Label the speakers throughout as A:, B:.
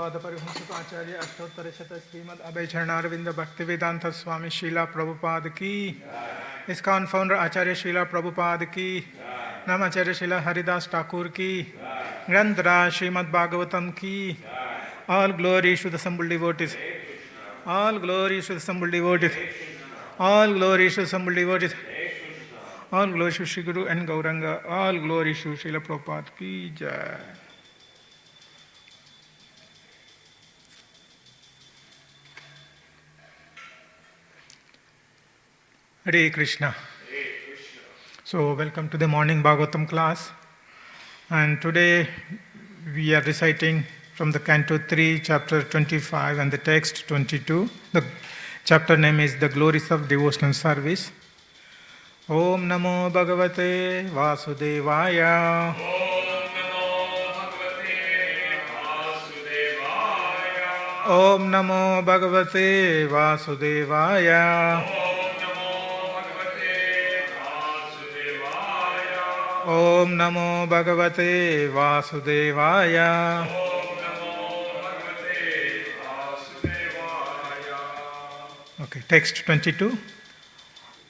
A: Prabhupada Parihumsaka Acharya Ashtottara Shata Srimad Abhay Charanarvinda Bhaktivedanta Swami Srila Prabhupada Ki, ISKCON founder Acharya Srila Prabhupada Ki, Namacharya Srila Haridas Thakur Ki, Granthara Srimad Bhagavatam Ki. All glories to the assembled devotees. All glories to the assembled devotees. All glories to the assembled devotees. All glories to Shri Guru and Gauranga. All glories to Srila Prabhupada Ki Jai. Hare Krishna. So, welcome to the morning Bhagavatam class. And today we are reciting from the Canto 3, chapter 25 and the text 22. The chapter name is The Glories of Devotional Service. Om Namo Bhagavate Vasudevaya. Om Namo Bhagavate Vasudevaya. Om Namo Bhagavate Vasudevaya. Okay, text 22.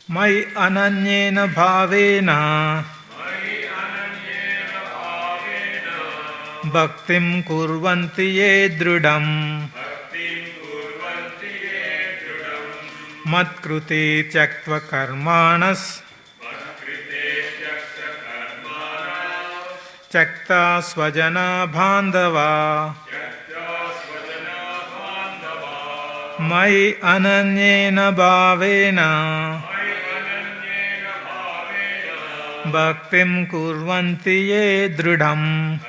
A: Mai ananyena bhavena bhaktim kurvanti ye drudam matkrute tyaktva karmanas Chakta swajana bandhava Mai ananyena bhavena Bhaktim kurvanti ye drudam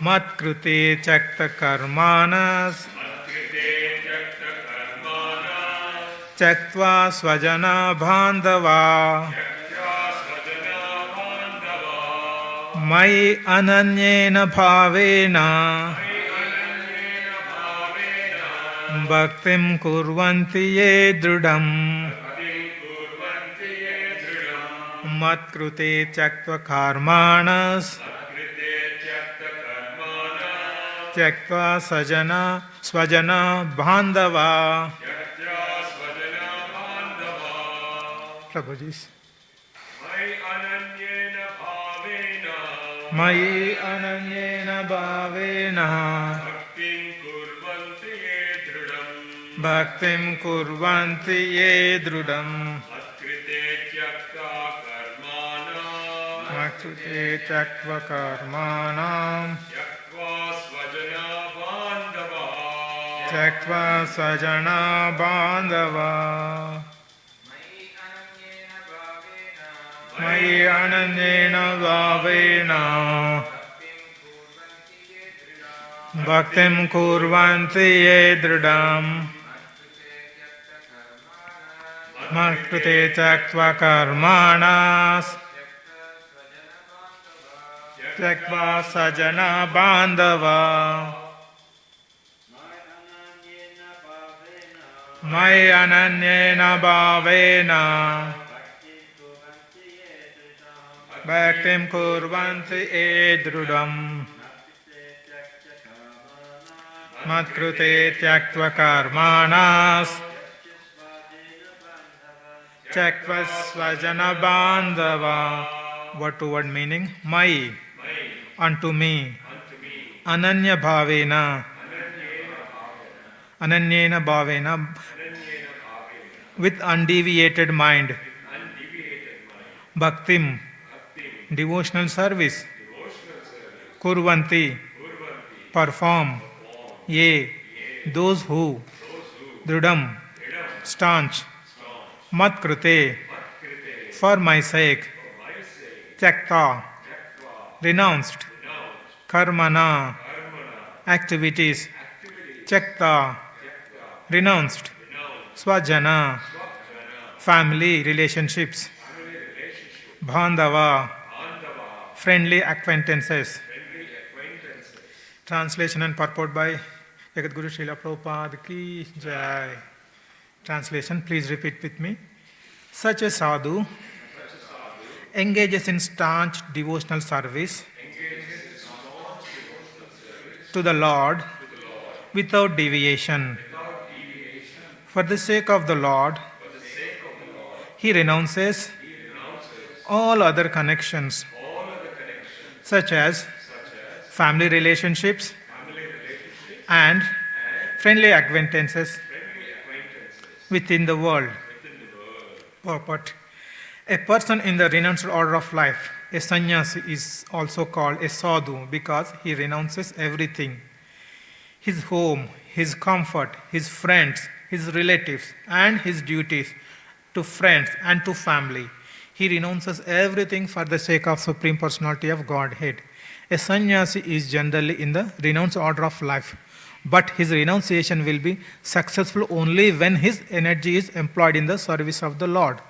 A: Matkrute chakta karmanas Chaktva swajana bandhava Mai ananyena bhavena Bhaktim kurvanti ye drudam Matkrute tyaktva karmanas Tyaktva swajana bandhava Prabhuji. Mai ananyena bhavena Bhaktim kurvanti ye drudam Matkrute tyaktva karmanam Tyaktva svajana bandhava Mai ananyena bhavena Bhaktim kurvanti ye drudam Matkrute tyaktva karmanas Tyaktva sajana bandhava Mai ananyena bhavena Bhaktim kurvanti ye drudam Matkrute tyaktva karmanas Tyaktva svajana bandhava. Word to word meaning. Mai, unto me. Ananya bhavena. Ananyena bhavena. With undeviated mind. Bhaktim. Devotional service. Kurvanti. Perform. Ye. Those who. Drudam. Staunch. Matkrute. For my sake. Tyakta. Renounced. Karmana. Activities. Tyakta. Renounced. Swajana. Family relationships. Bandhava. Friendly acquaintances. Translation and purport by Jagadguru Srila Prabhupada Ki Jai. Translation, please repeat with me. Such a sadhu engages in staunch devotional service to the Lord without deviation. For the sake of the Lord, he renounces all other connections, such as family relationships and friendly acquaintances within the world. Purport. A person in the renounced order of life, a sannyasi, is also called a sadhu because he renounces everything: his home, his comfort, his friends, his relatives, and his duties to friends and to family. He renounces everything for the sake of Supreme Personality of Godhead. A sannyasi is generally in the renounced order of life, but his renunciation will be successful only when his energy is employed in the service of the Lord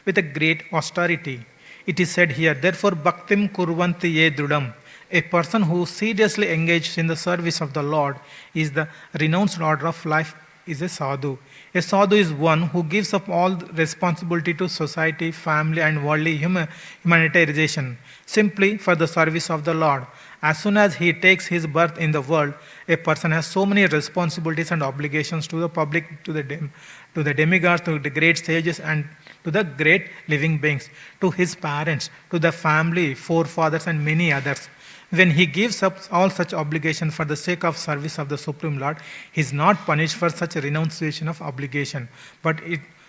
A: with a great austerity. It is said here, therefore, bhaktim kurvanti ye drudam. A person who seriously engages in the service of the Lord is the renounced order of life, is a sadhu. A sadhu is one who gives up all responsibility to society, family, and worldly humanitarian simply for the service of the Lord. As soon as he takes his birth in the world, a person has so many responsibilities and obligations to the public, to the demigods, to the great sages, and to the great living beings, to his parents, to the family, forefathers, and many others. When he gives up all such obligations for the sake of service of the Supreme Lord, he is not punished for such a renunciation of obligation. But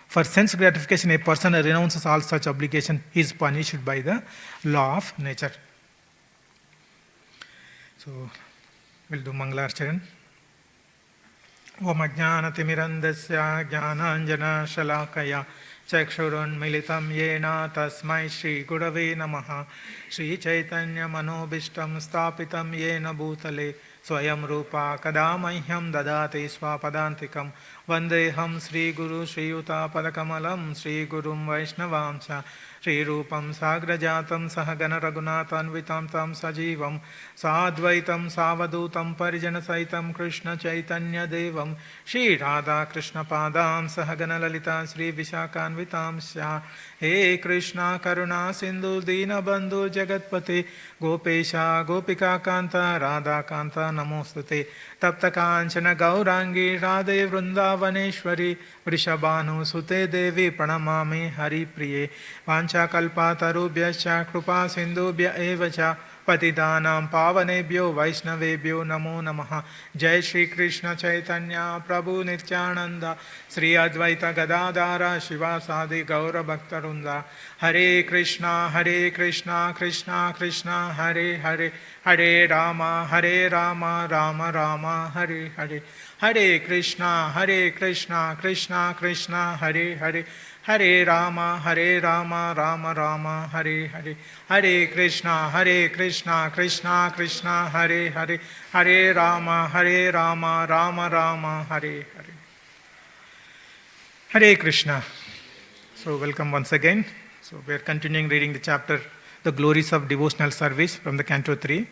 A: for sense gratification, a person renounces all such obligation, he is punished by the law of nature. So, we'll do Mangalarcharan. Om Ajnanatimirandasya Jnananjana Shalakaya Chakshurunmilitam Yena Tasmai Shri Gurave Namaha Shri Chaitanya Manobishtam Stapitam Yena Bhutale Swayam Rupa Kadamahyam Dadate Swapadantikam Vandeham Sri Guru Sri Yuta Padakamalam Sri Gurum Vaishnavamsa Sri Rupam Sagrajatam Sahagana Raghunathanvitam Tam Sajivam Sadvaitam Savadutam Parijana Saitam Krishna Chaitanya Devam Shri Radha Krishna Padam Sahagana Lalita Sri Vishakanvitam Sya He Krishna Karuna Sindhu Dina Bandhu Jagatpate Gopesha Gopika Kanta Radha Kanta Namostute Tapta Kanchana Gaurangi Radhe Vrindavaneshwari Vrishabhanu Sute Devi Pranamami Hari Priye Vancha Kalpa Tarubhyascha Krupa Sindhubhya Evacha Patidanam Pavanebhyo Vaishnavebhyo Namo Namaha Jai Shri Krishna Chaitanya Prabhu Nityananda Sri Advaita Gadadhara Shivasadi Gaura Bhaktarunda Hare Krishna Krishna Krishna Hare Hare Hare Rama Rama Rama Hare Hare Hare Krishna Krishna Krishna Hare Hare Hare Rama Rama Rama Hare Hare Hare Krishna Krishna Krishna Hare Hare Hare Rama Rama Rama Hare Hare Hare Krishna. So welcome once again. So we are continuing reading the chapter The Glories of Devotional Service from the Canto 3.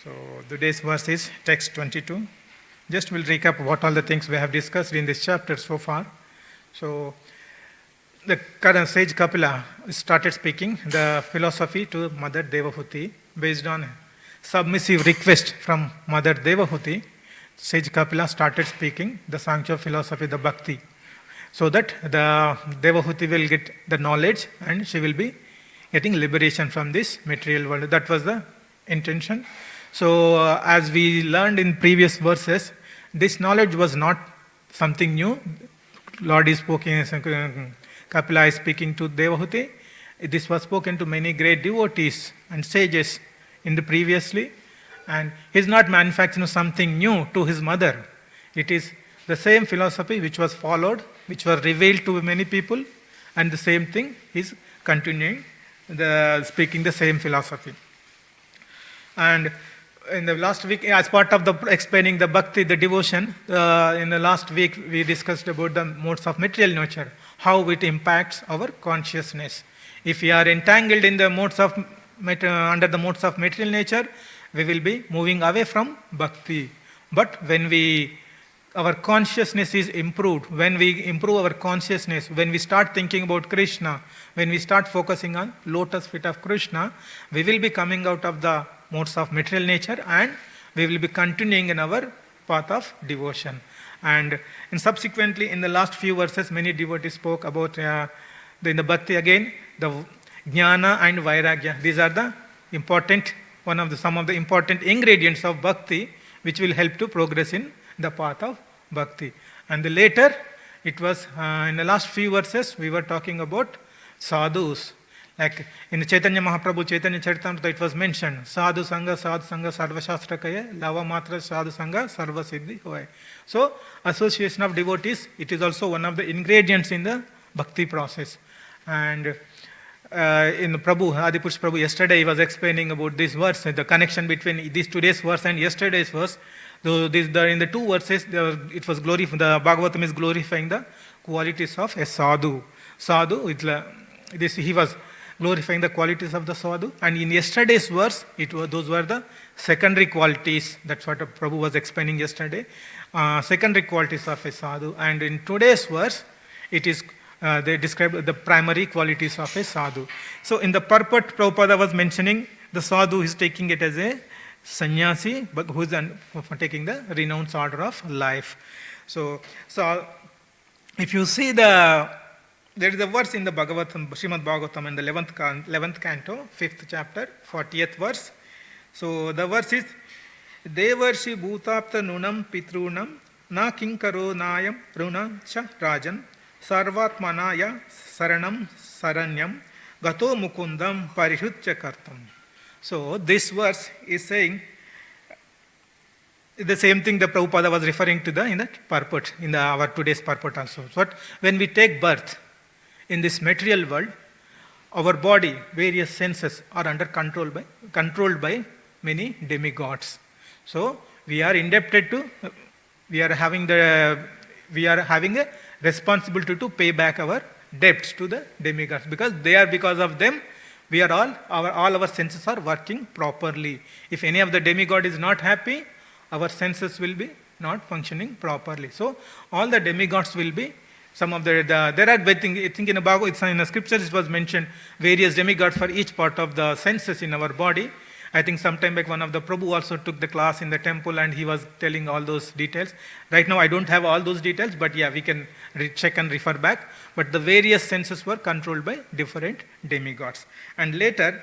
A: So today's verse is text 22. Just we'll recap what all the things we have discussed in this chapter so far. So the current sage Kapila started speaking the philosophy to Mother Devahuti based on submissive request from Mother Devahuti. Sage Kapila started speaking the Sankhya philosophy, the Bhakti, so that the Devahuti will get the knowledge and she will be getting liberation from this material world. That was the intention. So as we learned in previous verses, this knowledge was not something new. Lord is speaking, Kapila is speaking to Devahuti. This was spoken to many great devotees and sages in the previously, and he is not manufacturing something new to his mother. It is the same philosophy which was followed, which was revealed to many people, and the same thing is continuing speaking the same philosophy. And in the last week, as part of the explaining the bhakti, the devotion, in the last week we discussed about the modes of material nature, how it impacts our consciousness. If we are entangled in the modes of under the modes of material nature, we will be moving away from bhakti. But when our consciousness is improved, when we improve our consciousness, when we start thinking about Krishna, when we start focusing on lotus feet of Krishna, we will be coming out of the modes of material nature and we will be continuing in our path of devotion. And subsequently, in the last few verses, many devotees spoke about in the bhakti again, the jnana and vairagya. These are the important, some of the important ingredients of bhakti, which will help to progress in the path of bhakti. And later, it was in the last few verses, we were talking about sadhus. Like in the Chaitanya Mahaprabhu, Chaitanya Charitamrita, it was mentioned, sadhu sangha, sarva shastra kaya, lava matra sadhu sangha, sarva siddhi hoy. So, association of devotees, it is also one of the ingredients in the bhakti process. And in Prabhu, Adipurush Prabhu, yesterday he was explaining about this verse, the connection between this today's verse and yesterday's verse. So in the two verses, it was the Bhagavatam is glorifying the qualities of a sadhu. Sadhu, he was glorifying the qualities of the sadhu. And in yesterday's verse, those were the secondary qualities. That's what Prabhu was explaining yesterday. Secondary qualities of a sadhu. And in today's verse, it is they describe the primary qualities of a sadhu. So in the purport, Prabhupada was mentioning the sadhu is taking it as a sannyasi, but who is taking the renounced order of life. So if you see there is a verse in the Bhagavatam, Srimad Bhagavatam in the 11th canto, 5th chapter, 40th verse. So the verse is, Devarshi bhutapta nunam pitrunam na kinkaro nayam runam cha rajan sarvatmanaya saranam saranyam gato mukundam parihutya kartam. So this verse is saying the same thing that Prabhupada was referring to in that purport, in our today's purport also. So when we take birth in this material world, our body, various senses are under controlled by many demigods. So we are indebted to, we are having a responsibility to pay back our debts to the demigods, because of them we are all our senses are working properly. If any of the demigod is not happy, our senses will be not functioning properly. So all the demigods will be some of there are, I think in the scriptures it was mentioned various demigods for each part of the senses in our body. I think sometime back one of the Prabhu also took the class in the temple and he was telling all those details. Right now I don't have all those details, but yeah, we can check and refer back. But the various senses were controlled by different demigods. And later,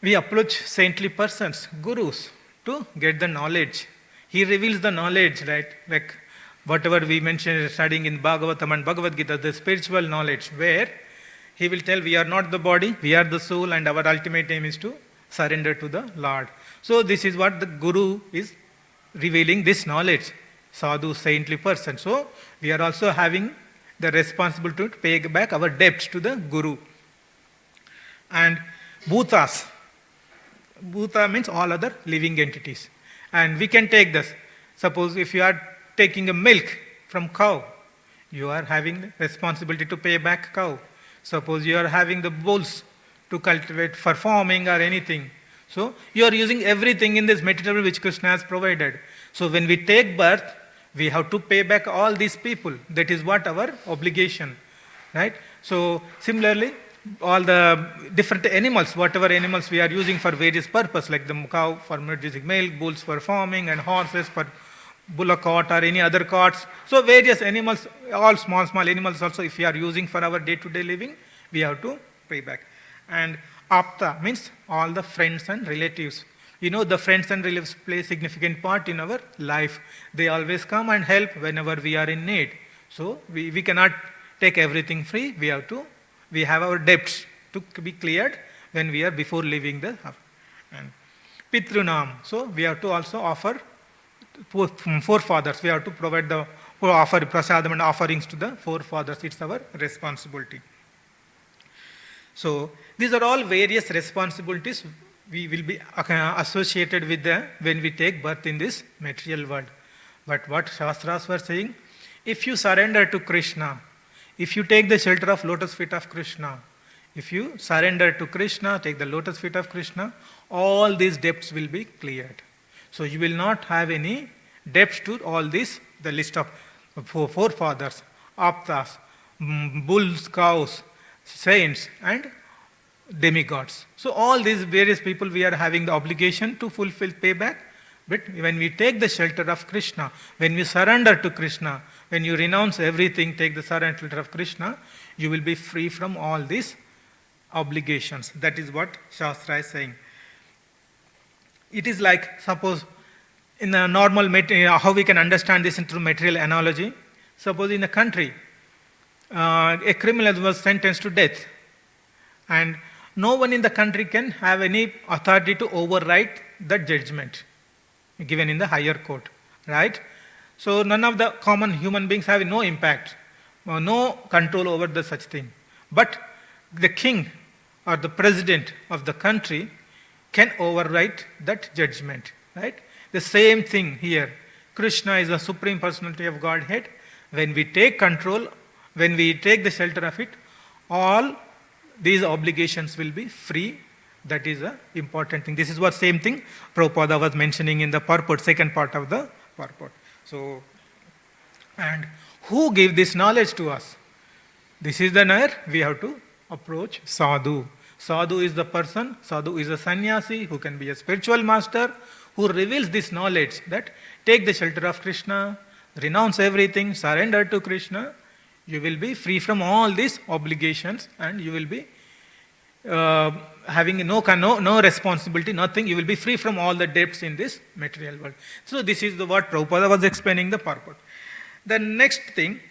A: we approach saintly persons, gurus, to get the knowledge. He reveals the knowledge, right? Like whatever we mentioned studying in Bhagavatam and Bhagavad Gita, the spiritual knowledge, where he will tell we are not the body, we are the soul, and our ultimate aim is to surrender to the Lord. So this is what the Guru is revealing, this knowledge, sadhu, saintly person. So we are also having the responsibility to pay back our debts to the Guru. And bhutas. Bhuta means all other living entities. And we can take this. Suppose if you are taking a milk from cow, you are having the responsibility to pay back cow. Suppose you are having the bulls to cultivate for farming or anything. So you are using everything in this material which Krishna has provided. So when we take birth, we have to pay back all these people. That is what our obligation, right? So similarly, all the different animals, whatever animals we are using for various purpose, like the cow for producing milk, bulls for farming, and horses for bullock cart or any other carts. So various animals, all small animals also, if we are using for our day-to-day living, we have to pay back. And apta means all the friends and relatives. You know, the friends and relatives play a significant part in our life. They always come and help whenever we are in need. So we cannot take everything free. We have our debts to be cleared when we are before leaving the house. And pitrunam. So we have to also offer forefathers. We have to provide offer prasadam and offerings to the forefathers. It's our responsibility. So these are all various responsibilities we will be associated with when we take birth in this material world. But what Shastras were saying, if you surrender to Krishna, if you take the shelter of lotus feet of Krishna, if you surrender to Krishna, take the lotus feet of Krishna, all these debts will be cleared. So you will not have any debts to all this, the list of forefathers, aptas, bulls, cows, saints, and demigods. So all these various people we are having the obligation to fulfill payback, But when we take the shelter of Krishna, when we surrender to Krishna, when you renounce everything, take the surrender of Krishna, you will be free from all these obligations. That is what Shastra is saying. It is like, suppose, in a normal, how we can understand this through material analogy. Suppose in a country, a criminal was sentenced to death, and no one in the country can have any authority to override that judgment given in the higher court, right? So none of the common human beings have no impact, no control over the such thing. But the king or the president of the country can override that judgment, right? The same thing here. Krishna is the Supreme Personality of Godhead. When we take control, when we take the shelter of it, all these obligations will be free. That is an important thing. This is what same thing Prabhupada was mentioning in the purport, second part of the purport. So, and who gave this knowledge to us? This is the where we have to approach sadhu. Sadhu is the person, sadhu is a sannyasi who can be a spiritual master, who reveals this knowledge that take the shelter of Krishna, renounce everything, surrender to Krishna, you will be free from all these obligations, and you will be having no responsibility, nothing. You will be free from all the debts in this material world. So this is what Prabhupada was explaining the purport. The next thing,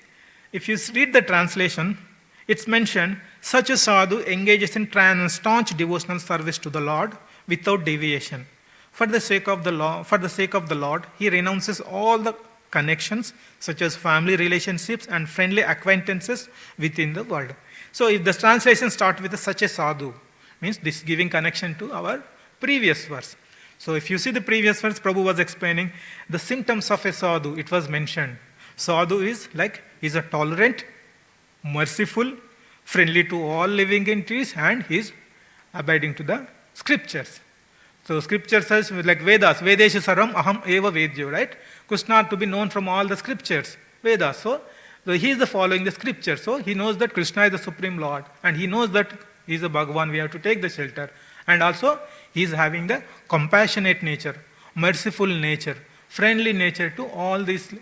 A: if you read the translation, it's mentioned, such a sadhu engages in staunch devotional service to the Lord without deviation. For the sake of the Lord, he renounces all the connections such as family relationships and friendly acquaintances within the world. So if the translation starts with such a sadhu, means this giving connection to our previous verse. So if you see the previous verse, Prabhu was explaining the symptoms of a sadhu. It was mentioned. Sadhu is like, he is a tolerant, merciful, friendly to all living entities, and he is abiding to the scriptures. So scripture says, like Vedas, Vedeshu Saram Aham Eva Vedyo, right? Krishna to be known from all the scriptures, Vedas. So he is following the scripture. So he knows that Krishna is the Supreme Lord, and he knows that he is a Bhagavan, we have to take the shelter. And also, he is having the compassionate nature, merciful nature, friendly nature to all these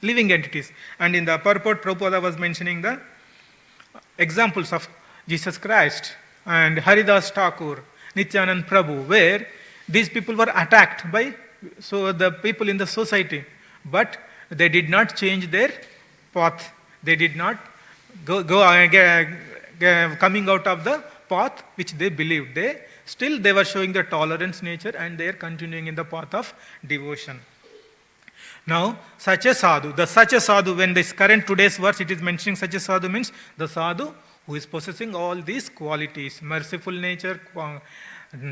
A: living entities. And in the purport, Prabhupada was mentioning the examples of Jesus Christ and Haridas Thakur, Nityanand Prabhu, where these people were attacked by the people in the society, but they did not change their path. They did not coming out of the path which they believed. They were showing the tolerance nature, and they are continuing in the path of devotion. Now, such a sadhu, when this current today's verse, it is mentioning such a sadhu means the sadhu who is possessing all these qualities, merciful nature,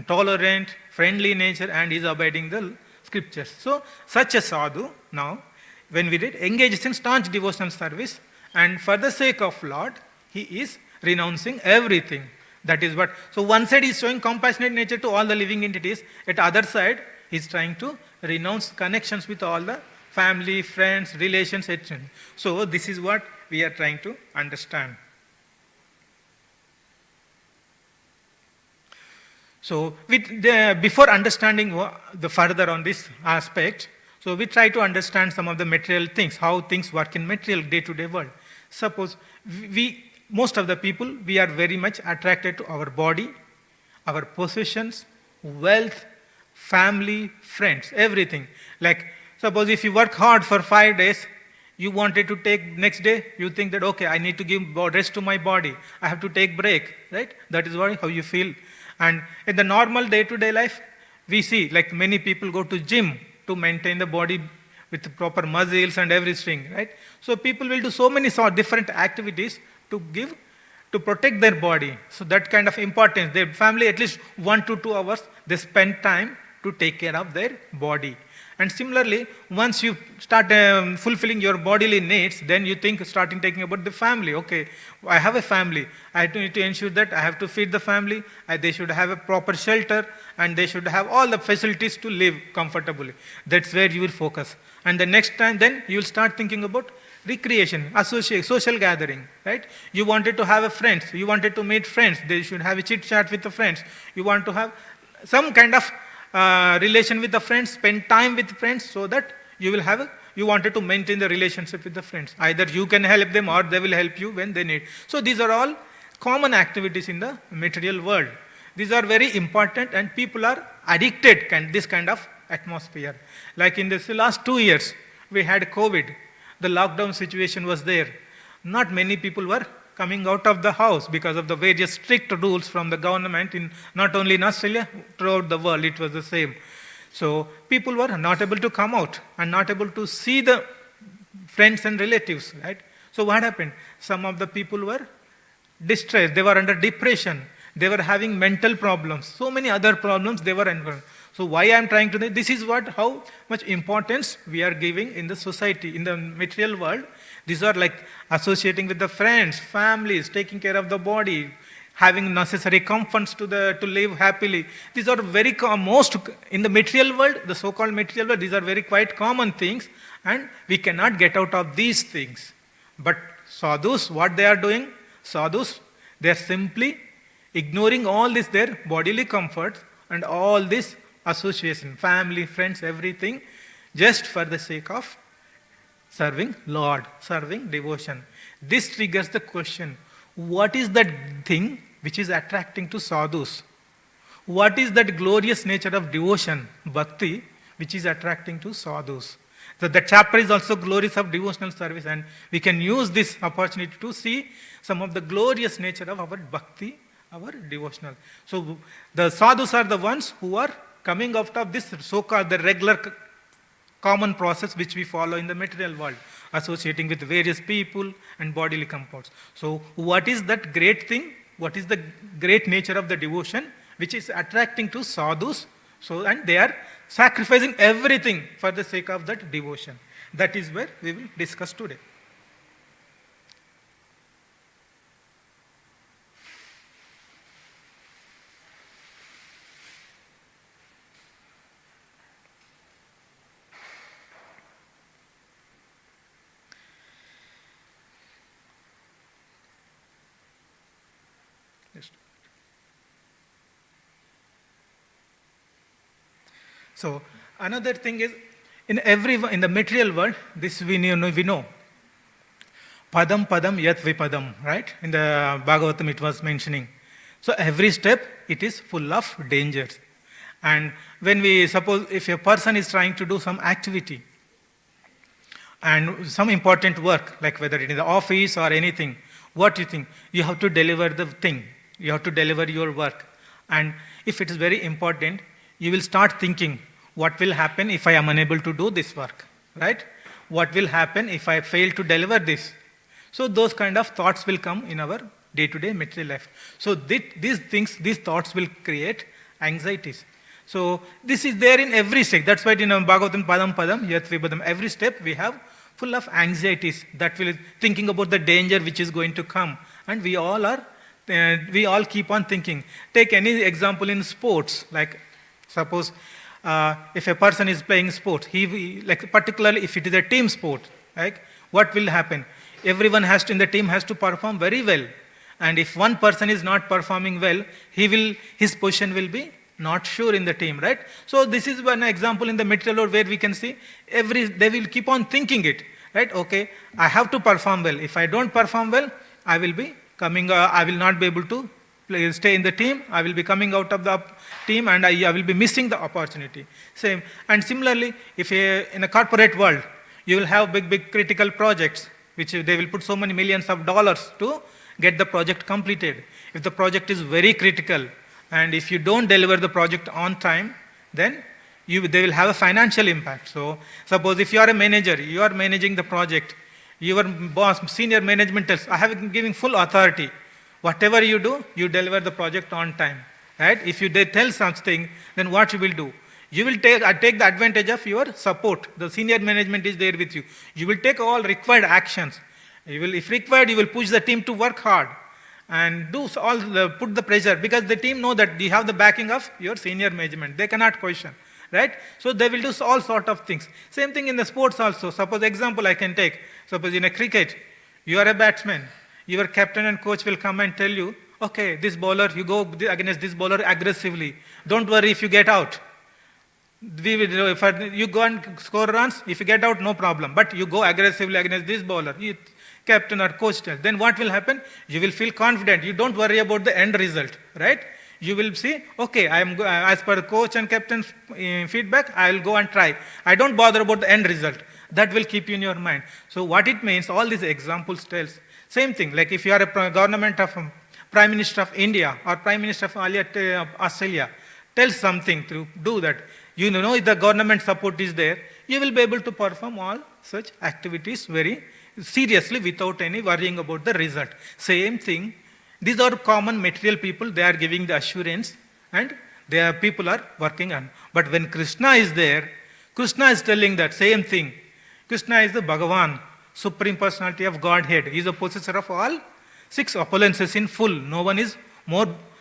A: tolerant, friendly nature, and is abiding the scriptures. So, such a sadhu, now, when we read, engages in staunch devotional service, and for the sake of Lord, he is renouncing everything. That is what. So, one side he is showing compassionate nature to all the living entities, at the other side, he is trying to renounce connections with all the family, friends, relations, etc. So, this is what we are trying to understand. So, before understanding the further on this aspect, so we try to understand some of the material things, how things work in material day-to-day world. Suppose most of the people, we are very much attracted to our body, our possessions, wealth, family, friends, everything. Like, suppose if you work hard for 5 days, you wanted to take next day, you think that, okay, I need to give rest to my body. I have to take break, right? That is how you feel. And in the normal day-to-day life, we see like many people go to gym to maintain the body with proper muscles and everything, right? So people will do so many different activities to protect their body. So that kind of importance, their family at least 1 to 2 hours, they spend time to take care of their body. And similarly, once you start fulfilling your bodily needs, then you starting thinking about the family. Okay, I have a family. I need to ensure that I have to feed the family. They should have a proper shelter, and they should have all the facilities to live comfortably. That's where you will focus. And the next time, then you will start thinking about recreation, social gathering, right? You wanted to have friends. You wanted to meet friends. They should have a chit chat with the friends. You want to have some kind of relation with the friends, spend time with friends, so that you wanted to maintain the relationship with the friends. Either you can help them or they will help you when they need. So these are all common activities in the material world. These are very important, and people are addicted this kind of atmosphere. Like in this last 2 years, we had COVID. The lockdown situation was there. Not many people were coming out of the house because of the various strict rules from the government, not only in Australia, throughout the world it was the same. So people were not able to come out and not able to see the friends and relatives, right? So what happened? Some of the people were distressed, they were under depression, they were having mental problems, so many other problems they were under. So why I am trying to, this is how much importance we are giving in the society, in the material world. These are like associating with the friends, families, taking care of the body, having necessary comforts to live happily. These are very most in the material world, the so-called material world. These are very quite common things, and we cannot get out of these things. But sadhus, what they are doing? Sadhus, they are simply ignoring all this, their bodily comforts and all this association, family, friends, everything, just for the sake of serving Lord, serving devotion. This triggers the question, what is that thing which is attracting to sadhus? What is that glorious nature of devotion, bhakti, which is attracting to sadhus? So the chapter is also glories of devotional service, and we can use this opportunity to see some of the glorious nature of our bhakti, our devotional. So the sadhus are the ones who are coming out of this so-called the regular common process which we follow in the material world, associating with various people and bodily comforts. So what is that great thing? What is the great nature of the devotion which is attracting to sadhus? So, and they are sacrificing everything for the sake of that devotion. That is where we will discuss today. So another thing is, in the material world, this we know. Padam padam yat vipadam, right? In the Bhagavatam it was mentioning. So every step, it is full of dangers. And when we suppose, if a person is trying to do some activity, and some important work, like whether it is the office or anything, what you think? You have to deliver the thing. You have to deliver your work. And if it is very important, you will start thinking, what will happen if I am unable to do this work, right? What will happen if I fail to deliver this? So those kind of thoughts will come in our day-to-day material life. So these thoughts will create anxieties. So this is there in every step. That's why in Bhagavatam, padam padam yat vibadam, every step we have full of anxieties that will thinking about the danger which is going to come. And we all keep on thinking. Take any example in sports, like suppose if a person is playing sport, like particularly if it is a team sport, right? What will happen? Everyone in the team has to perform very well. And if one person is not performing well, his position will be not sure in the team, right? So this is one example in the material world where we can see they will keep on thinking it, right? Okay, I have to perform well. If I don't perform well, I will not be able to stay in the team, I will be coming out of the team, and I will be missing the opportunity. Same. And similarly, if in a corporate world, you will have big critical projects, which they will put so many millions of dollars to get the project completed. If the project is very critical, and if you don't deliver the project on time, then they will have a financial impact. So suppose if you are a manager, you are managing the project, your boss, senior management tells, I have given full authority. Whatever you do, you deliver the project on time, right? If they tell something, then what you will do? You will take the advantage of your support. The senior management is there with you. You will take all required actions. If required, you will push the team to work hard and put the pressure, because the team know that you have the backing of your senior management. They cannot question, right? So they will do all sort of things. Same thing in the sports also. Suppose example I can take. Suppose in a cricket, you are a batsman. Your captain and coach will come and tell you, okay, this bowler, you go against this bowler aggressively. Don't worry if you get out. We will, if you go and score runs, if you get out, no problem. But you go aggressively against this bowler, captain or coach tells, then what will happen? You will feel confident. You don't worry about the end result, right? You will see, okay, I am as per coach and captain's feedback, I will go and try. I don't bother about the end result. That will keep you in your mind. So what it means, all these examples tells, same thing, like if you are a government of Prime Minister of India or Prime Minister of Australia, tell something to do that. You know if the government support is there, you will be able to perform all such activities very seriously without any worrying about the result. Same thing, these are common material people, they are giving the assurance and their people are working on. But when Krishna is there, Krishna is telling that same thing. Krishna is the Bhagavan, Supreme Personality of Godhead. He is the possessor of all 6 opulences in full. No one is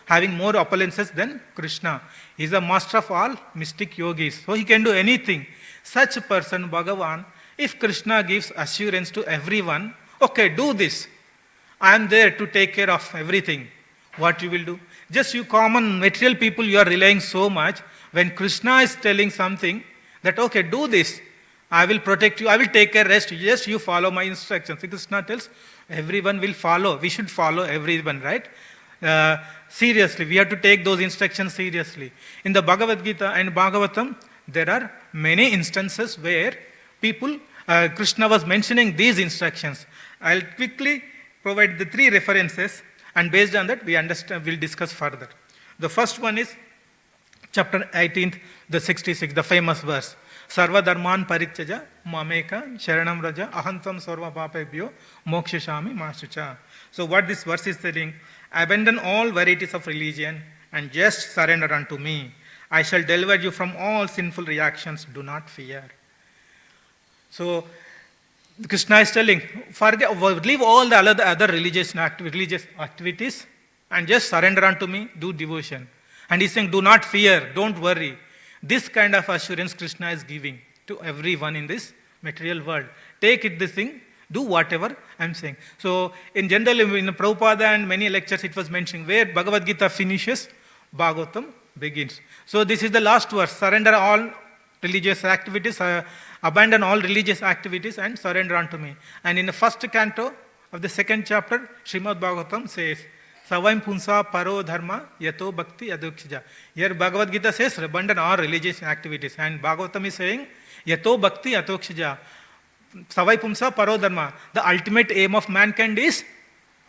A: having more opulences than Krishna. He is the master of all mystic yogis. So he can do anything. Such a person, Bhagavan, if Krishna gives assurance to everyone, okay, do this. I am there to take care of everything. What you will do? Just you common material people, you are relying so much. When Krishna is telling something, that okay, do this. I will protect you. I will take care rest. Just you follow my instructions. Krishna tells, everyone will follow. We should follow everyone, right? Seriously, we have to take those instructions seriously. In the Bhagavad Gita and Bhagavatam, there are many instances where people, Krishna was mentioning these instructions. I'll quickly provide the 3 references, and based on that, we'll discuss further. The first one is chapter 18, the 66, the famous verse. Sarva dharman parityaja mameka sharanam raja ahantam sarva papebhyo mokshashami mashucha. So what this verse is telling, abandon all varieties of religion and just surrender unto me. I shall deliver you from all sinful reactions. Do not fear. So Krishna is telling, leave all the other religious activities and just surrender unto me, do devotion. And he's saying, do not fear, don't worry. This kind of assurance Krishna is giving to everyone in this material world. Take it this thing, do whatever I'm saying. So in general, in Prabhupada and many lectures it was mentioning, where Bhagavad Gita finishes, Bhagavatam begins. So this is the last verse, surrender all religious activities, abandon all religious activities and surrender unto me. And in the first canto of the 2nd chapter, Srimad Bhagavatam says, Savaim punsa paro dharma yato bhakti adukshija. Here Bhagavad Gita says, abandon all religious activities. And Bhagavatam is saying, yato bhakti atokshija. Savai pumsa paro dharma. The ultimate aim of mankind is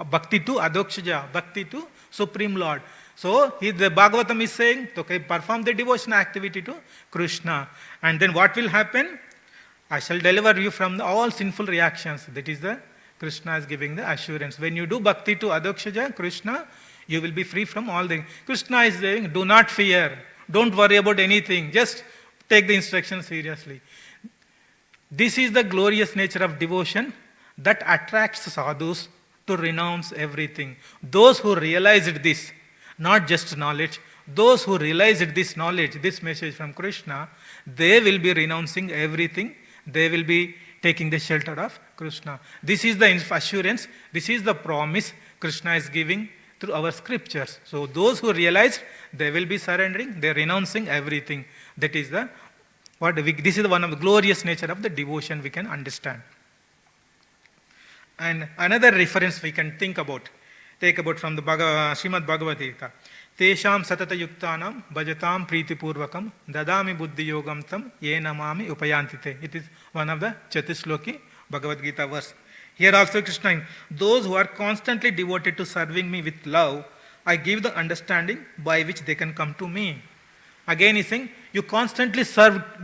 A: bhakti to adokshija, bhakti to Supreme Lord. So the Bhagavatam is saying, okay, perform the devotion activity to Krishna. And then what will happen? I shall deliver you from all sinful reactions. That is the Krishna is giving the assurance. When you do bhakti to Adokshaja, Krishna, you will be free from all things. Krishna is saying, do not fear. Don't worry about anything. Just take the instructions seriously. This is the glorious nature of devotion that attracts sadhus to renounce everything. Those who realized this, not just knowledge, those who realized this knowledge, this message from Krishna, they will be renouncing everything. They will be taking the shelter of Krishna. This is the assurance, this is the promise Krishna is giving through our scriptures. So those who realize, they will be surrendering, they are renouncing everything. That is this is one of the glorious nature of the devotion we can understand. And another reference we can take about from the Srimad Bhagavad Gita. Tesham satata yuktanam bhajatam priti purvakam dadami buddhi yogam tam ye namami upayantite. It is one of the Chatusloki Bhagavad Gita verse. Here also Krishna, those who are constantly devoted to serving me with love, I give the understanding by which they can come to me. Again he's saying, you constantly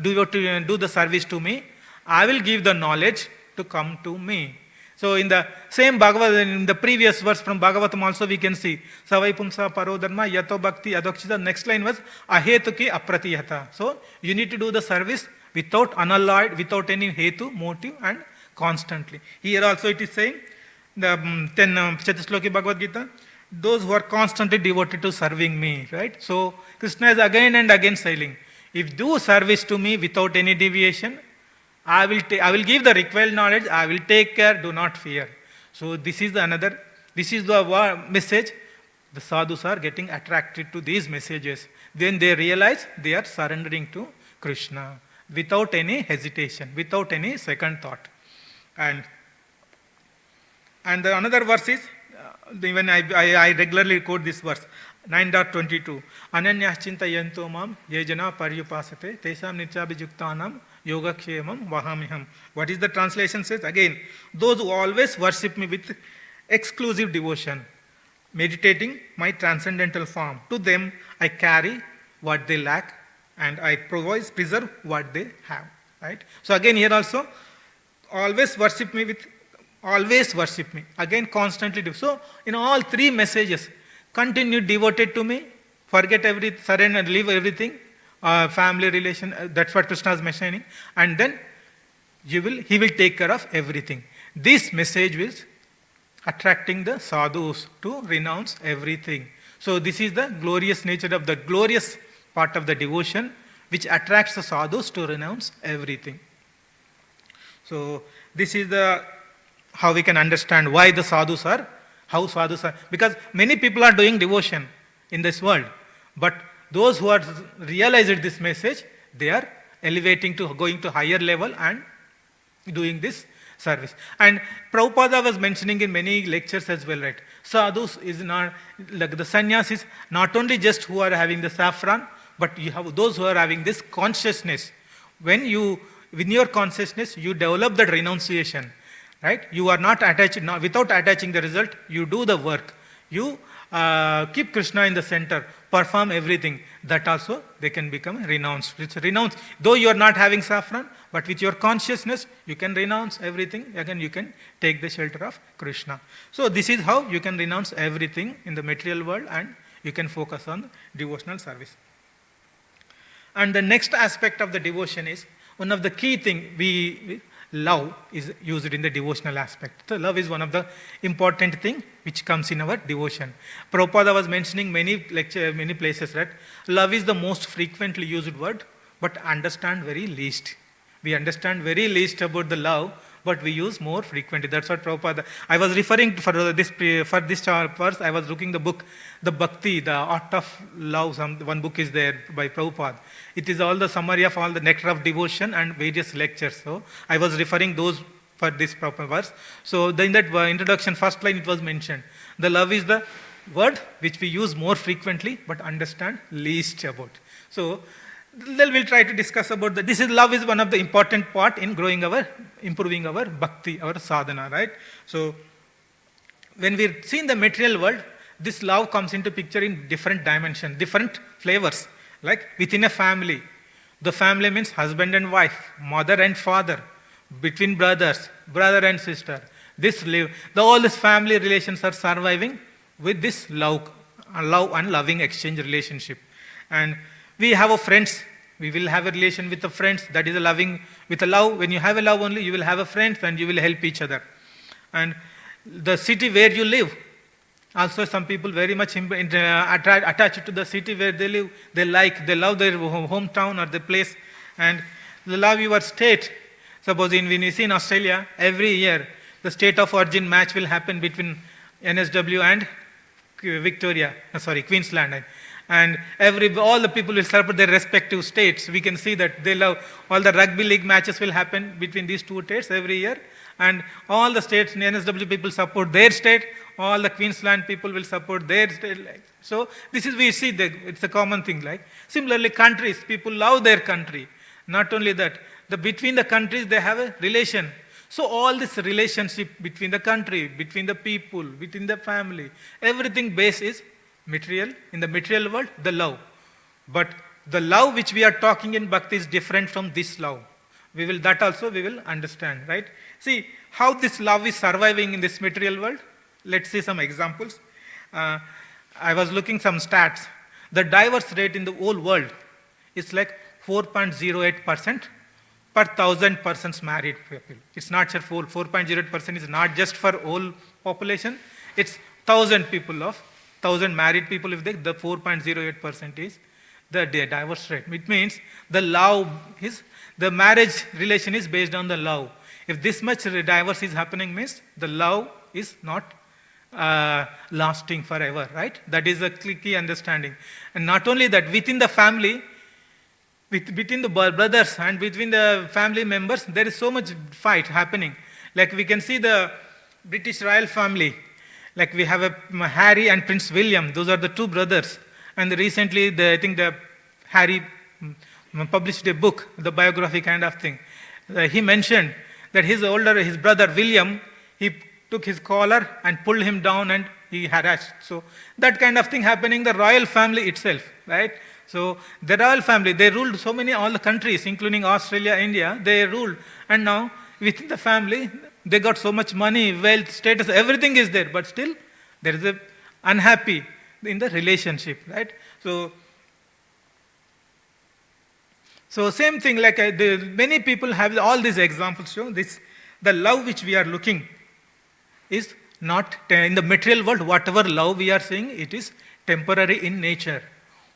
A: do the service to me, I will give the knowledge to come to me. So in the same in the previous verse from Bhagavatam also we can see, Savai pumsa paro dharma yato bhakti adokshita. Next line was, ahetuki apratihata. So you need to do the service without unalloyed, without any hetu, motive, and constantly. Here also it is saying, the 10 Chatusloki Bhagavad Gita, those who are constantly devoted to serving me, right? So Krishna is again and again saying, if do service to me without any deviation, I will give the required knowledge, I will take care, do not fear. So this is the message. The sadhus are getting attracted to these messages. Then they realize they are surrendering to Krishna, without any hesitation, without any second thought. And the another verse is, even I regularly quote this verse, 9.22. Ananyah chintayanto mam yejana paryupasate tesam nityabhijuktanam yogakshemam vahamiham. What is the translation says? Again, those who always worship me with exclusive devotion, meditating my transcendental form. To them I carry what they lack and I preserve what they have. Right? So again here also, always worship me. Again, constantly do. So in all three messages, continue devoted to me, forget everything, surrender and leave everything, family relation, that's what Krishna is mentioning, and then he will take care of everything. This message is attracting the sadhus to renounce everything. So this is the glorious nature of the glorious part of the devotion, which attracts the sadhus to renounce everything. So this is the how we can understand why the sadhus are, because many people are doing devotion in this world, but those who are realized this message, they are elevating to going to higher level and doing this service. And Prabhupada was mentioning in many lectures as well, right? Sadhus is not, like the sannyasis, not only just who are having the saffron, but you have those who are having this consciousness. When your consciousness, you develop that renunciation. Right? You are not attached, without attaching the result, you do the work. You keep Krishna in the center, perform everything. That also, they can become renounced. It's renounced. Though you are not having saffron, but with your consciousness, you can renounce everything. Again, you can take the shelter of Krishna. So this is how you can renounce everything in the material world and you can focus on devotional service. And the next aspect of the devotion is, one of the key things, love is used in the devotional aspect. So love is one of the important thing which comes in our devotion. Prabhupada was mentioning many places, right? Love is the most frequently used word, but understand very least. We understand very least about the love, but we use more frequently. That's what Prabhupada. I was referring to for this verse. I was looking the book, the Bhakti, the Art of Love. One book is there by Prabhupada. It is all the summary of all the nectar of devotion and various lectures. So I was referring those for this proper verse. So in that introduction, first line, it was mentioned. The love is the word which we use more frequently, but understand least about. So then we'll try to discuss about that. This is love is one of the important part in improving our bhakti, our sadhana, right? So when we see in the material world, this love comes into picture in different dimensions, different flavors. Like within a family, the family means husband and wife, mother and father, between brothers, brother and sister. All these family relations are surviving with this love and loving exchange relationship. And we have a friends. We will have a relation with the friends. That is a loving, with a love. When you have a love only, you will have a friend and you will help each other. And the city where you live, also some people very much attached to the city where they live. They love their hometown or the place. And they love your state. Suppose when you see in Australia, every year, the state of origin match will happen between NSW and Queensland. And all the people will support their respective states. We can see that they love, all the rugby league matches will happen between these two states every year. And all the states, NSW people support their state, all the Queensland people will support their state. So this is, we see, it's a common thing. Like similarly, countries, people love their country. Not only that, between the countries, they have a relation. So all this relationship between the country, between the people, between the family, everything base is material. In the material world, the love. But the love which we are talking in Bhakti is different from this love. That also we will understand, right? See how this love is surviving in this material world. Let's see some examples. I was looking some stats. The divorce rate in the whole world is like 4.08% per 1,000 persons married people. It's not just 4.08% is not just for whole population. It's 1,000 married people. If the 4.08% is the divorce rate. It means the marriage relation is based on the love. If this much divorce is happening, means the love is not lasting forever, right? That is a key understanding. And not only that, within the family, between the brothers and between the family members, there is so much fight happening. Like we can see the British royal family. Like we have a Harry and Prince William. Those are the two brothers. And recently, I think the Harry published a book, the biography kind of thing. He mentioned that his brother William, he took his collar and pulled him down and he harassed. So that kind of thing happening, the royal family itself, right? So the royal family, they ruled all the countries, including Australia, India, they ruled. And now within the family, they got so much money, wealth, status, everything is there, but still there is a unhappy in the relationship, right? So same thing, like many people have all these examples show this, the love which we are looking is not in the material world. Whatever love we are seeing, it is temporary in nature.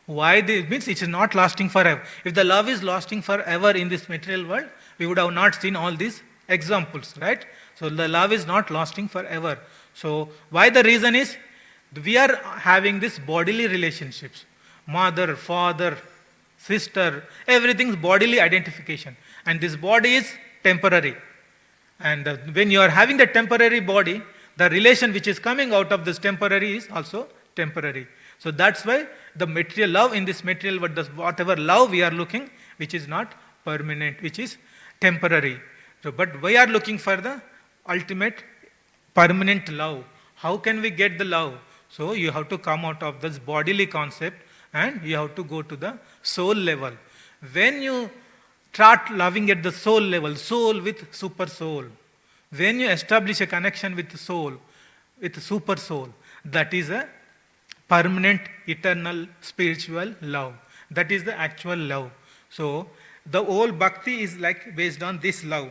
A: Why this means it is not lasting forever. If the love is lasting forever in this material world, we would have not seen all these examples, right? So the love is not lasting forever. So why the reason is we are having this bodily relationships, mother, father, sister, everything's bodily identification, and this body is temporary. And when you are having the temporary body, the relation which is coming out of this temporary is also temporary. So that's why the material love in this material world, whatever love we are looking, which is not permanent, which is temporary. So, but we are looking for the ultimate permanent love. How can we get the love? So you have to come out of this bodily concept and you have to go to the soul level. When you start loving at the soul level, soul with super soul, when you establish a connection with the soul, with the super soul, that is a permanent, eternal, spiritual love. That is the actual love. So the whole bhakti is like based on this love.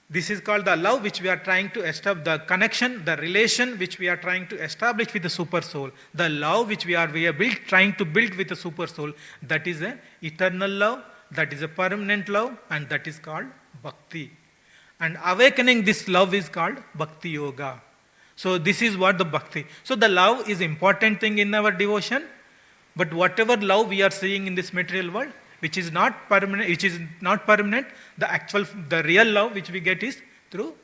A: This is called the love which we are trying to establish, the connection, the relation which we are trying to establish with the super soul. The love which we are trying to build with the super soul, that is an eternal love, that is a permanent love, and that is called bhakti. And awakening this love is called bhakti yoga. So this is what the bhakti. So the love is important thing in our devotion, but whatever love we are seeing in this material world, which is not permanent, the real love which we get is through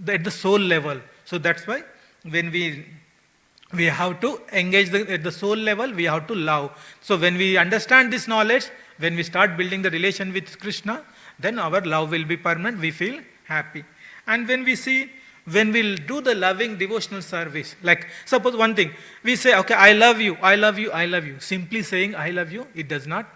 A: at the soul level. So that's why when we have to engage at the soul level, we have to love. So when we understand this knowledge, when we start building the relation with Krishna, then our love will be permanent, we feel happy. And when we'll do the loving devotional service, like suppose one thing, we say, okay, I love you, I love you, I love you. Simply saying I love you, it does not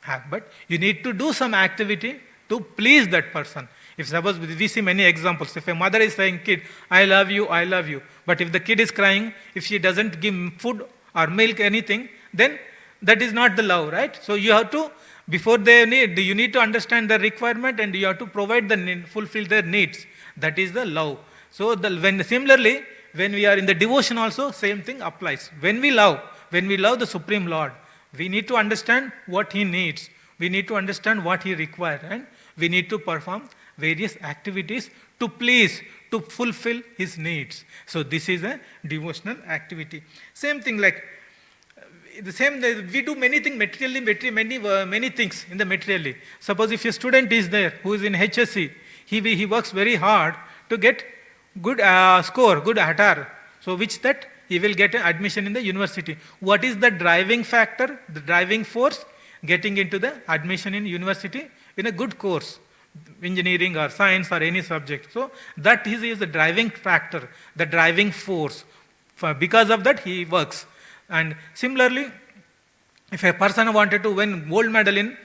A: have, but you need to do some activity to please that person. If suppose we see many examples, if a mother is saying, kid, I love you, but if the kid is crying, if she doesn't give food or milk, anything, then that is not the love, right? So you have to, before they need, you need to understand the requirement and you have to provide fulfill their needs. That is the love. So similarly, when we are in the devotion also, same thing applies. When we love the Supreme Lord, we need to understand what He needs. We need to understand what He requires, and we need to perform various activities to please, to fulfill His needs. So this is a devotional activity. Same thing like, we do many things materially, many things in the materially. Suppose if a student is there who is in HSC, he works very hard to get good score, good ATAR. So which that he will get an admission in the university. What is the driving factor, the driving force getting into the admission in university in a good course, engineering or science or any subject? So that is the driving factor, the driving force. Because of that he works. And similarly, if a person wanted to win gold medal in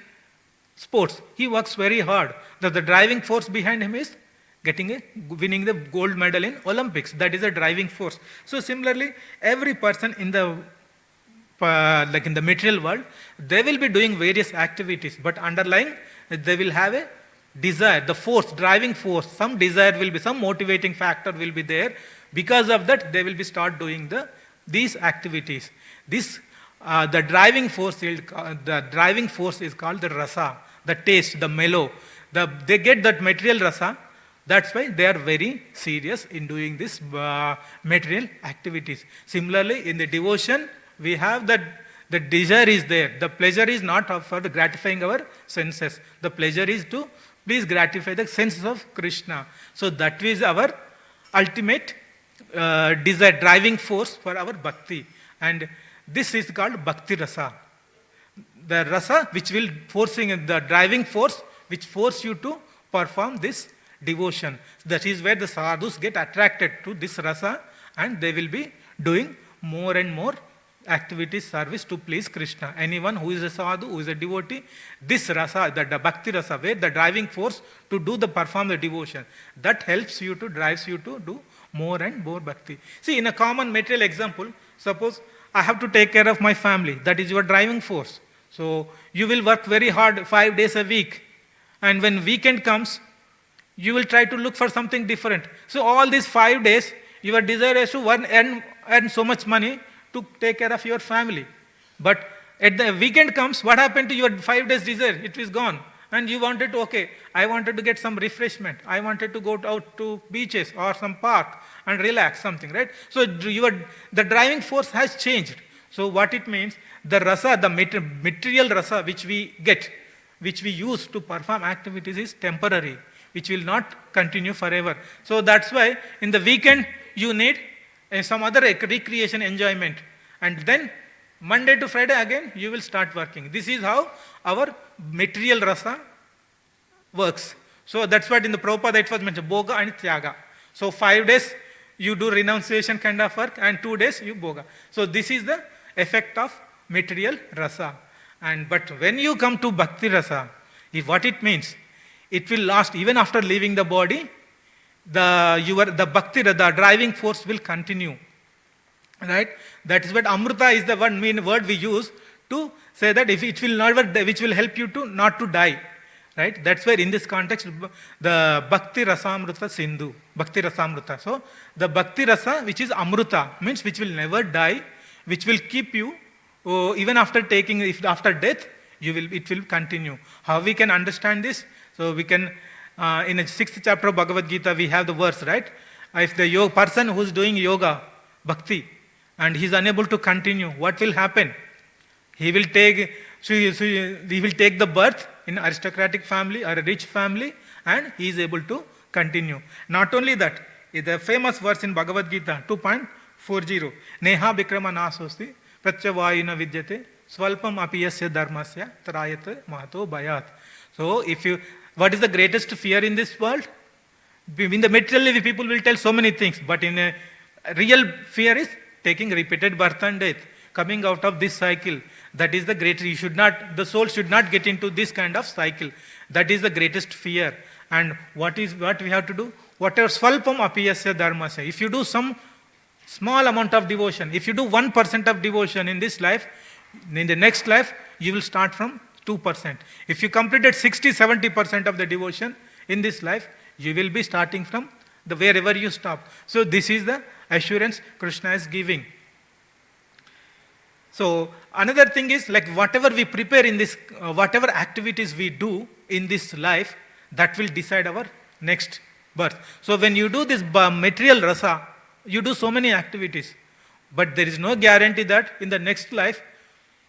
A: sports, he works very hard. The driving force behind him is winning the gold medal in Olympics. That is a driving force. So similarly, every person in the like in the material world, they will be doing various activities, but underlying they will have a desire, the force, driving force, some desire will be, some motivating factor will be there. Because of that, they will be start doing these activities. The driving force is called the rasa, the taste, the mellow. They get that material rasa. That's why they are very serious in doing this material activities. Similarly, in the devotion, we have The desire is there. The pleasure is not for the gratifying our senses. The pleasure is to please gratify the senses of Krishna. So that is our ultimate desire, driving force for our bhakti. And this is called bhakti rasa. The rasa which will forcing the driving force which force you to perform this devotion. That is where the sadhus get attracted to this rasa, and they will be doing more and more activities, service to please Krishna. Anyone who is a sadhu, who is a devotee, this rasa, the bhakti rasa, where the driving force to perform the devotion, that helps you to, drives you to do more and more bhakti. See, in a common material example, suppose I have to take care of my family, that is your driving force. So you will work very hard 5 days a week, and when weekend comes, you will try to look for something different. So all these 5 days, your desire is to earn so much money to take care of your family. But at the weekend comes, what happened to your 5 days desire? It is gone. And you wanted to, okay, I wanted to get some refreshment. I wanted to go out to beaches or some park and relax something, right? So the driving force has changed. So what it means, the rasa, the material rasa which we get, which we use to perform activities is temporary, which will not continue forever. So that's why in the weekend you need some other recreation enjoyment. And then Monday to Friday again you will start working. This is how our material rasa works. So that's what in the Prabhupada it was mentioned, Bhoga and Tyaga. So 5 days you do renunciation kind of work, and 2 days you Bhoga. So this is the effect of material rasa. But when you come to bhakti rasa, what it means, it will last even after leaving the body. The bhakti, the driving force will continue, right? That is what amrita is the one main word we use to say that if it will never, which will help you to not to die, right? That's where in this context the bhakti rasamrita sindhu, bhakti rasamrita. So the bhakti rasa which is amrita means which will never die, which will keep you even after taking, if after death it will continue. How we can understand this? So we can. In the 6th chapter of Bhagavad Gita, we have the verse, right? If the person who is doing yoga, bhakti, and he is unable to continue, what will happen? He will take the birth in aristocratic family or a rich family, and he is able to continue. Not only that, the famous verse in Bhagavad Gita 2.40, Neha Vikrama Nasosti Pratyavayina Vidyate Swalpam Apiyasya Dharmasya Trayat Mahato Bhayat. So what is the greatest fear in this world? In the material people will tell so many things, but in a real fear is taking repeated birth and death, coming out of this cycle. That is the greatest. The soul should not get into this kind of cycle. That is the greatest fear. And what we have to do? Whatever swalpam apiyasya dharmasya. If you do some small amount of devotion, if you do 1% of devotion in this life, in the next life you will start from 2%. If you completed 60-70% of the devotion in this life, you will be starting from wherever you stop. So this is the assurance Krishna is giving. So another thing is, like whatever we prepare in this, whatever activities we do in this life, that will decide our next birth. So when you do this material rasa, you do so many activities, but there is no guarantee that in the next life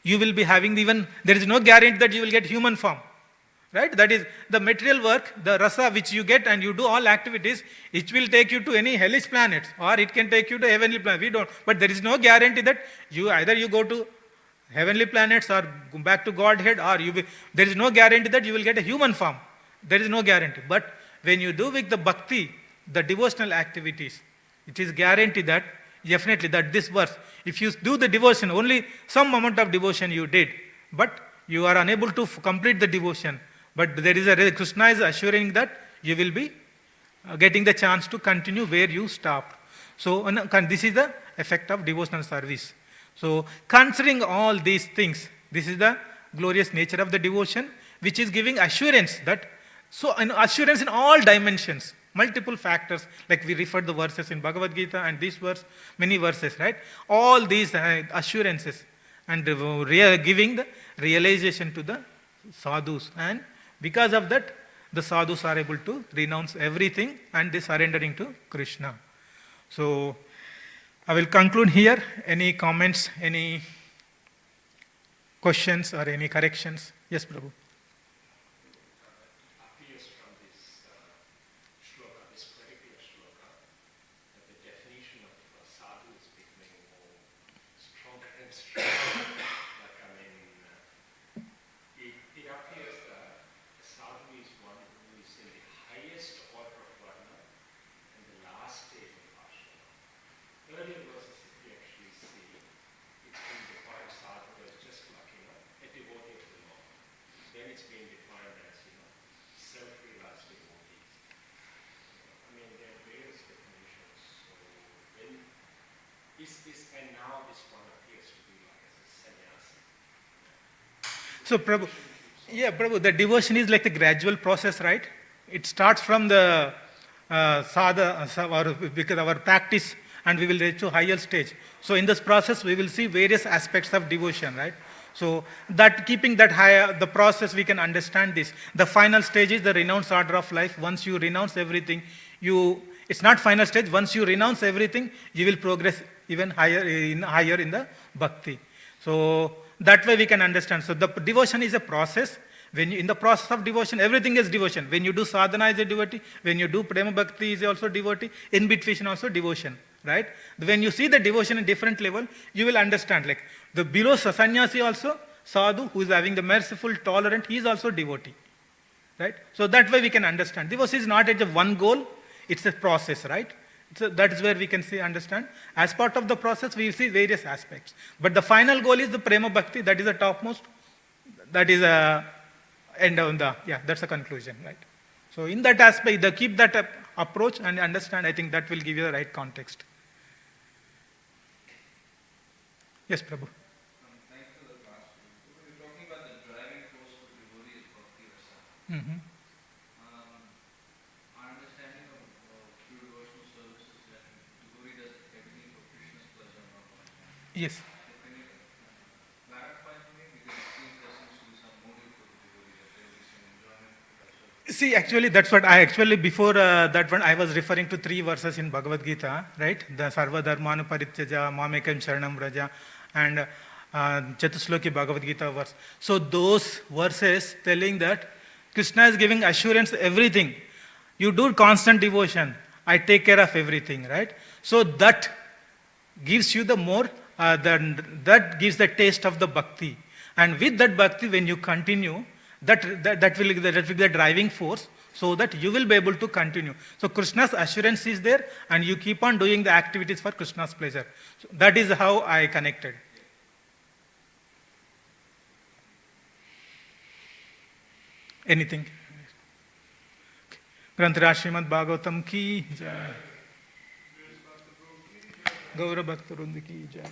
A: you will be having there is no guarantee that you will get human form, right? That is the material work, the rasa which you get and you do all activities, it will take you to any hellish planets, or it can take you to heavenly planets. We don't, but there is no guarantee that either you go to heavenly planets or go back to Godhead, or there is no guarantee that you will get a human form. There is no guarantee. But when you do with the bhakti, the devotional activities, it is guaranteed that definitely that this verse, if you do the devotion, only some amount of devotion you did, but you are unable to complete the devotion. But there is Krishna is assuring that you will be getting the chance to continue where you stopped. So this is the effect of devotional service. So considering all these things, this is the glorious nature of the devotion, which is giving assurance that, so an assurance in all dimensions, multiple factors, like we referred the verses in Bhagavad Gita and this verse, many verses, right? All these assurances and giving the realization to the sadhus, and because of that, the sadhus are able to renounce everything and they surrendering to Krishna. So I will conclude here. Any comments, any questions or any corrections. Yes, Prabhu.
B: Appears from this shloka, this particular shloka, that the definition of sadhu is becoming more stronger and stronger. Like, I mean, it appears that a sadhu is one who is in the highest order of varna and the last stage of ashrama. Earlier verses, if you actually see, it's been defined sadhu as just like, a devotee of the Lord. Then it's been defined as, self-realized devotees. I mean, there are various definitions. So when and now this one appears to be like as a sannyasi.
A: So, Prabhu, yeah, Prabhu, the devotion is like the gradual process, right? It starts from the because our practice, and we will reach to higher stage. So, in this process, we will see various aspects of devotion, right? So, that keeping that higher, the process, we can understand this. The final stage is the renounced order of life. Once you renounce everything, it's not final stage. Once you renounce everything, you will progress even higher in the bhakti. So, that way we can understand. So, the devotion is a process. When you, in the process of devotion, everything is devotion. When you do sadhana is a devotee. When you do prema bhakti is also devotee. In between also devotion, right? When you see the devotion at different level, you will understand. Like the below sannyasi also, sadhu, who is having the merciful, tolerant, he is also devotee, right? So that way we can understand. Devotion is not at the one goal, it's a process, right? So that is where we can see, understand. As part of the process, we will see various aspects. But the final goal is the prema bhakti, that is the topmost, that is a end on the, that's the conclusion, right? So in that aspect, keep that approach and understand, I think that will give you the right context. Yes, Prabhu.
C: Thanks for the class. We were talking about the driving force for devotee is bhakti rasa. Our understanding of true devotional service is that devotee does everything for Krishna's pleasure, not my own.
A: Yes.
C: So can you clarify for me, because it seems there seems to be some motive for the devotee, that there will be some enjoyment.
A: See, actually, that's what I actually, before that one, I was referring to 3 verses in Bhagavad Gita, right? The Sarva Dharmanu Parityaja, Mamekam Sharanam Raja, and Chatusloki Bhagavad Gita verse. So those verses telling that Krishna is giving assurance everything. You do constant devotion, I take care of everything, right? So that gives you the more, that gives the taste of the bhakti. And with that bhakti, when you continue, that will be the driving force, so that you will be able to continue. So Krishna's assurance is there, and you keep on doing the activities for Krishna's pleasure. So that is how I connected. Anything? Granthiraj Srimad Bhagavatam ki jai. Gaura Bhakta Vrinda ki jai.